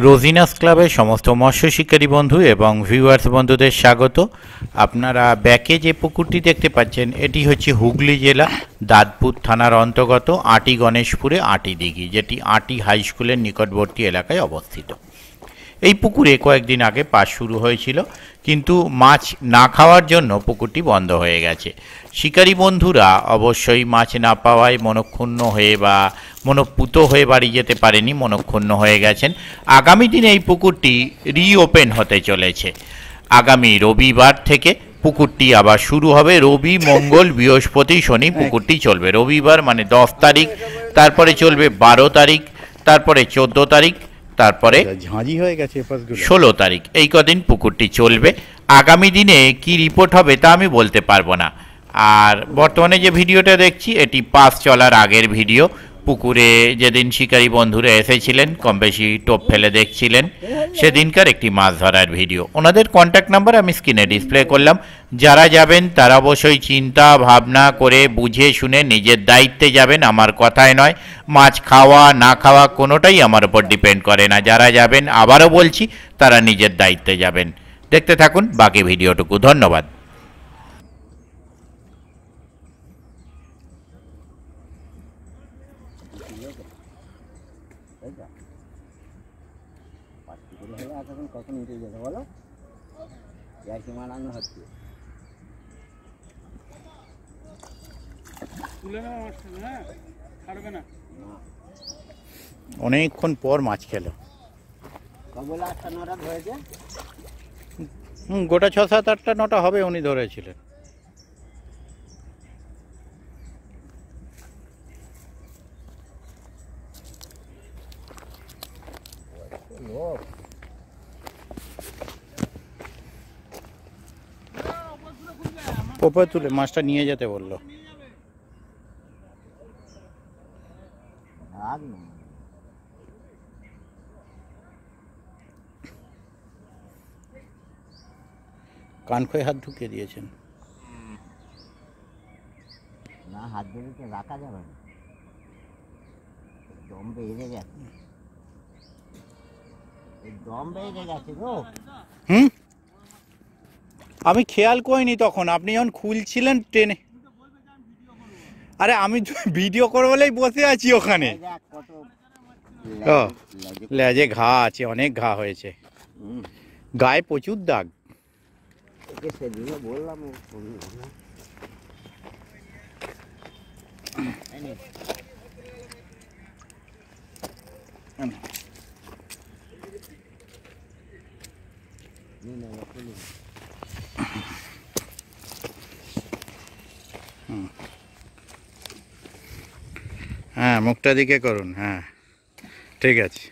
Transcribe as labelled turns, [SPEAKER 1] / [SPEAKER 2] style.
[SPEAKER 1] রোজিনাস ক্লাবের সমস্ত মৎস্য শিকারী বন্ধু এবং ভিউয়ার্স বন্ধুদের স্বাগত। আপনারা ব্যাকে যে পুকুরটি দেখতে পাচ্ছেন এটি হচ্ছে হুগলি জেলা দাঁতপুর থানার অন্তর্গত আটি গণেশপুরে আটি দিঘি, যেটি আটি হাই স্কুলের নিকটবর্তী এলাকায় অবস্থিত। এই পুকুরে কয়েকদিন আগে পাস শুরু হয়েছিল, কিন্তু মাছ না খাওয়ার জন্য পুকুরটি বন্ধ হয়ে গেছে। শিকারী বন্ধুরা অবশ্যই মাছ না পাওয়ায় মনক্ষুণ্ণ হয়ে বা মনঃপূত হয়ে বাড়ি যেতে পারেনি, মনক্ষুণ্ণ হয়ে গেছেন। আগামী দিনে এই পুকুরটি রিওপেন হতে চলেছে। আগামী রবিবার থেকে পুকুরটি আবার শুরু হবে। রবি, মঙ্গল, বৃহস্পতি, শনি পুকুরটি চলবে। রবিবার মানে 10 তারিখ, তারপরে চলবে 12 তারিখ, তারপরে 14 তারিক, তারপরে 16 তারিখ। এই কদিন পুকুরটি চলবে। আগামী দিনে কি রিপোর্ট হবে তা আমি বলতে পারবো না। আর বর্তমানে যে ভিডিওটা দেখছি এটি পাস চলার আগের ভিডিও। পুকুরে যেদিন শিকারী বন্ধুরা এসেছিলেন, কম বেশি টোপ ফেলে দেখছিলেন, সেদিনকার একটি মাছ ধরার ভিডিও। ওনাদের কন্ট্যাক্ট নাম্বার আমি স্ক্রিনে ডিসপ্লে করলাম। যারা যাবেন তারা অবশ্যই চিন্তা ভাবনা করে বুঝে শুনে নিজের দায়িত্বে যাবেন, আমার কথায় নয়। মাছ খাওয়া না খাওয়া কোনোটাই আমার উপর ডিপেন্ড করে না। যারা যাবেন, আবারও বলছি, তারা নিজের দায়িত্বে যাবেন। দেখতে থাকুন বাকি ভিডিওটুকু। ধন্যবাদ।
[SPEAKER 2] কখন উঠে যেতে বলো, ইয়ার্কি মানানো হচ্ছে।
[SPEAKER 1] অনেকক্ষণ পর মাছ খেলো।
[SPEAKER 2] কবলে 8টা 9টা ধরেছে।
[SPEAKER 1] গোটা 6, 7, 8টা 9টা হবে উনি ধরেছিলেন। ওপরে তুলে মাছটা নিয়ে যেতে বললো। কান খয়ে হাত ঢুকিয়ে দিয়েছেন।
[SPEAKER 2] না, হাত ধরে তো রাখা যাবে না, দম বেড়ে গেছে, দম বেড়ে গেছে গো।
[SPEAKER 1] আমি খেয়াল করিনি তখন, আপনি যখন খুলছিলেন ট্রেনে। আরে আমি ভিডিও করবো বলেই বসে আছি ওখানে। লেজে ঘা আছে, অনেক ঘা হয়েছে, গায়ে প্রচুর দাগ।
[SPEAKER 2] সেদিনে বললাম
[SPEAKER 1] হ্যাঁ, মুখটা দিকে করুন। হ্যাঁ, ঠিক আছে।